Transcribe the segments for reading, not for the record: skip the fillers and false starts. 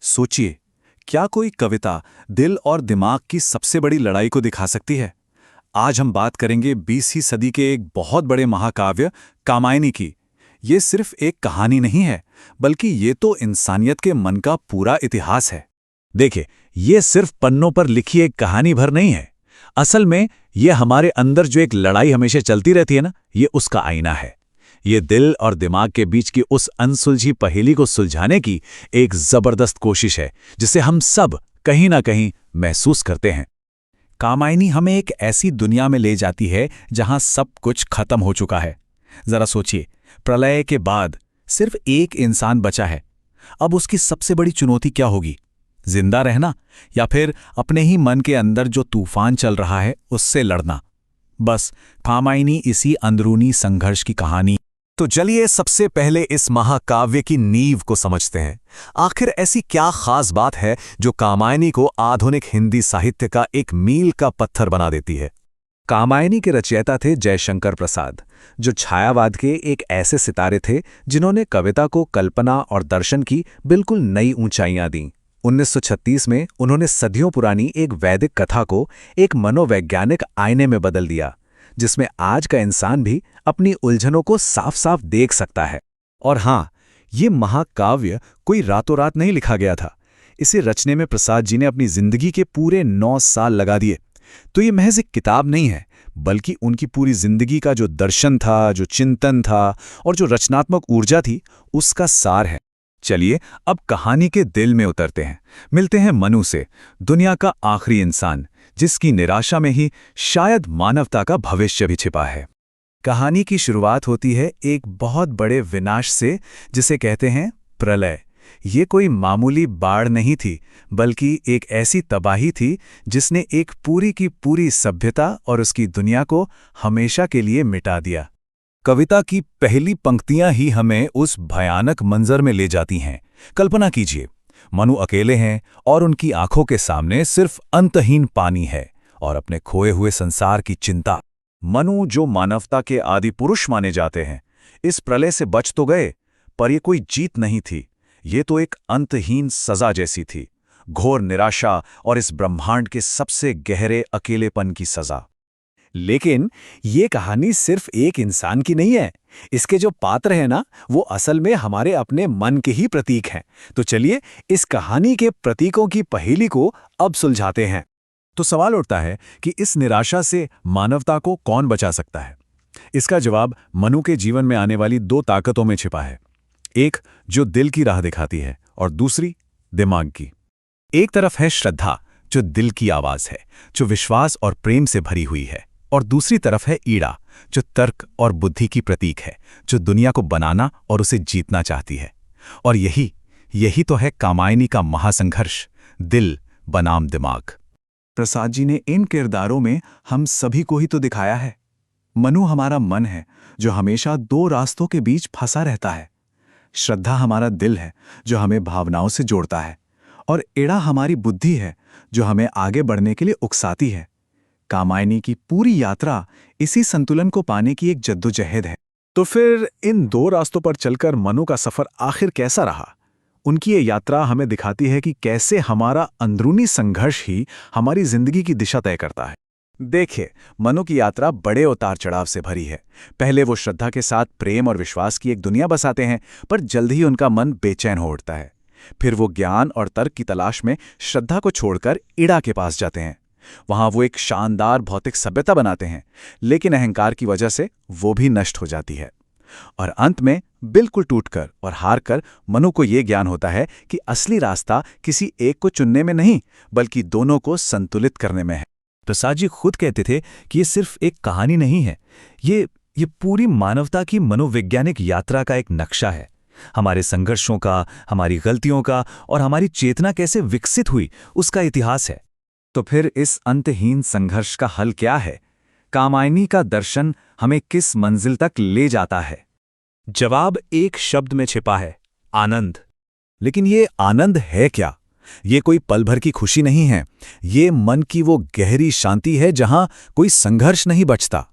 सोचिए, क्या कोई कविता दिल और दिमाग की सबसे बड़ी लड़ाई को दिखा सकती है? आज हम बात करेंगे 20वीं सदी के एक बहुत बड़े महाकाव्य कामायनी की। ये सिर्फ एक कहानी नहीं है, बल्कि ये तो इंसानियत के मन का पूरा इतिहास है। देखिए, ये सिर्फ पन्नों पर लिखी एक कहानी भर नहीं है। असल में ये हमारे अंदर जो एक लड़ाई हमेशा चलती रहती है ना, ये उसका आईना है। ये दिल और दिमाग के बीच की उस अनसुलझी पहेली को सुलझाने की एक जबरदस्त कोशिश है, जिसे हम सब कहीं ना कहीं महसूस करते हैं। कामायनी हमें एक ऐसी दुनिया में ले जाती है जहां सब कुछ खत्म हो चुका है। जरा सोचिए, प्रलय के बाद सिर्फ एक इंसान बचा है। अब उसकी सबसे बड़ी चुनौती क्या होगी? जिंदा रहना या फिर अपने ही मन के अंदर जो तूफान चल रहा है उससे लड़ना? बस कामायनी इसी अंदरूनी संघर्ष की कहानी। तो चलिए सबसे पहले इस महाकाव्य की नींव को समझते हैं। आखिर ऐसी क्या खास बात है जो कामायनी को आधुनिक हिंदी साहित्य का एक मील का पत्थर बना देती है? कामायनी के रचयिता थे जयशंकर प्रसाद, जो छायावाद के एक ऐसे सितारे थे जिन्होंने कविता को कल्पना और दर्शन की बिल्कुल नई ऊंचाइयां दी। 1936 में उन्होंने सदियों पुरानी एक वैदिक कथा को एक मनोवैज्ञानिक आईने में बदल दिया, जिसमें आज का इंसान भी अपनी उलझनों को साफ साफ देख सकता है। और हाँ, ये महाकाव्य कोई रातों रात नहीं लिखा गया था। इसे रचने में प्रसाद जी ने अपनी जिंदगी के पूरे 9 साल लगा दिए। तो ये महज एक किताब नहीं है, बल्कि उनकी पूरी जिंदगी का जो दर्शन था, जो चिंतन था और जो रचनात्मक ऊर्जा थी, उसका सार है। चलिए अब कहानी के दिल में उतरते हैं। मिलते हैं मनु से, दुनिया का आखिरी इंसान, जिसकी निराशा में ही शायद मानवता का भविष्य भी छिपा है। कहानी की शुरुआत होती है एक बहुत बड़े विनाश से, जिसे कहते हैं प्रलय। ये कोई मामूली बाढ़ नहीं थी, बल्कि एक ऐसी तबाही थी जिसने एक पूरी की पूरी सभ्यता और उसकी दुनिया को हमेशा के लिए मिटा दिया। कविता की पहली पंक्तियां ही हमें उस भयानक मंजर में ले जाती हैं। कल्पना कीजिए, मनु अकेले हैं और उनकी आंखों के सामने सिर्फ अंतहीन पानी है और अपने खोए हुए संसार की चिंता। मनु, जो मानवता के आदि पुरुष माने जाते हैं, इस प्रलय से बच तो गए, पर ये कोई जीत नहीं थी। ये तो एक अंतहीन सजा जैसी थी, घोर निराशा और इस ब्रह्मांड के सबसे गहरे अकेलेपन की सजा। लेकिन ये कहानी सिर्फ एक इंसान की नहीं है। इसके जो पात्र हैं ना, वो असल में हमारे अपने मन के ही प्रतीक हैं। तो चलिए इस कहानी के प्रतीकों की पहेली को अब सुलझाते हैं। तो सवाल उठता है कि इस निराशा से मानवता को कौन बचा सकता है? इसका जवाब मनु के जीवन में आने वाली 2 ताकतों में छिपा है। एक जो दिल की राह दिखाती है और दूसरी दिमाग की। एक तरफ है श्रद्धा, जो दिल की आवाज है, जो विश्वास और प्रेम से भरी हुई है, और दूसरी तरफ है ईड़ा, जो तर्क और बुद्धि की प्रतीक है, जो दुनिया को बनाना और उसे जीतना चाहती है। और यही तो है कामायनी का महासंघर्ष, दिल बनाम दिमाग। प्रसाद जी ने इन किरदारों में हम सभी को ही तो दिखाया है। मनु हमारा मन है, जो हमेशा 2 रास्तों के बीच फंसा रहता है। श्रद्धा हमारा दिल है, जो हमें भावनाओं से जोड़ता है। और ईड़ा हमारी बुद्धि है, जो हमें आगे बढ़ने के लिए उकसाती है। कामायनी की पूरी यात्रा इसी संतुलन को पाने की एक जद्दोजहद है। तो फिर इन 2 रास्तों पर चलकर मनु का सफर आखिर कैसा रहा? उनकी ये यात्रा हमें दिखाती है कि कैसे हमारा अंदरूनी संघर्ष ही हमारी जिंदगी की दिशा तय करता है। देखिए, मनु की यात्रा बड़े उतार चढ़ाव से भरी है। पहले वो श्रद्धा के साथ प्रेम और विश्वास की एक दुनिया बसाते हैं, पर जल्द ही उनका मन बेचैन हो उठता है। फिर वो ज्ञान और तर्क की तलाश में श्रद्धा को छोड़कर ईड़ा के पास जाते हैं। वहां वो एक शानदार भौतिक सभ्यता बनाते हैं, लेकिन अहंकार की वजह से वो भी नष्ट हो जाती है। और अंत में बिल्कुल टूटकर और हारकर मनु को ये ज्ञान होता है कि असली रास्ता किसी एक को चुनने में नहीं, बल्कि दोनों को संतुलित करने में है। प्रसाद जी खुद कहते थे कि ये सिर्फ एक कहानी नहीं है, ये पूरी मानवता की मनोवैज्ञानिक यात्रा का एक नक्शा है। हमारे संघर्षों का, हमारी गलतियों का और हमारी चेतना कैसे विकसित हुई, उसका इतिहास है। तो फिर इस अंतहीन संघर्ष का हल क्या है? कामायनी का दर्शन हमें किस मंजिल तक ले जाता है? जवाब एक शब्द में छिपा है, आनंद। लेकिन ये आनंद है क्या? ये कोई पल भर की खुशी नहीं है। ये मन की वो गहरी शांति है जहां कोई संघर्ष नहीं बचता।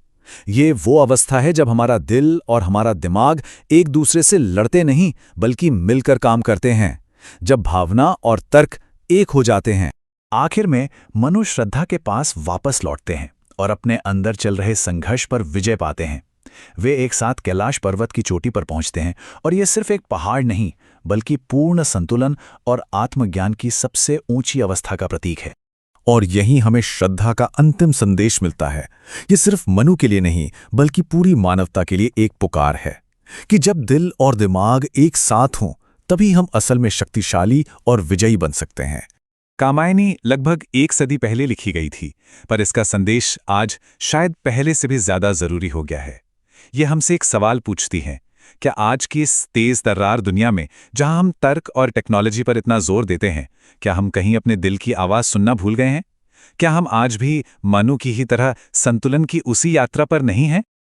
ये वो अवस्था है जब हमारा दिल और हमारा दिमाग एक दूसरे से लड़ते नहीं, बल्कि मिलकर काम करते हैं। जब भावना और तर्क एक हो जाते हैं। आखिर में मनु श्रद्धा के पास वापस लौटते हैं और अपने अंदर चल रहे संघर्ष पर विजय पाते हैं। वे एक साथ कैलाश पर्वत की चोटी पर पहुंचते हैं और यह सिर्फ एक पहाड़ नहीं बल्कि पूर्ण संतुलन और आत्मज्ञान की सबसे ऊंची अवस्था का प्रतीक है। और यहीं हमें श्रद्धा का अंतिम संदेश मिलता है। ये सिर्फ मनु के लिए नहीं बल्कि पूरी मानवता के लिए एक पुकार है कि जब दिल और दिमाग एक साथ हों तभी हम असल में शक्तिशाली और विजयी बन सकते हैं। कामायनी लगभग 1 सदी पहले लिखी गई थी, पर इसका संदेश आज शायद पहले से भी ज्यादा जरूरी हो गया है। यह हमसे एक सवाल पूछती है, क्या आज की इस तेज तर्रार दुनिया में जहां हम तर्क और टेक्नोलॉजी पर इतना जोर देते हैं, क्या हम कहीं अपने दिल की आवाज सुनना भूल गए हैं? क्या हम आज भी मनु की ही तरह संतुलन की उसी यात्रा पर नहीं हैं?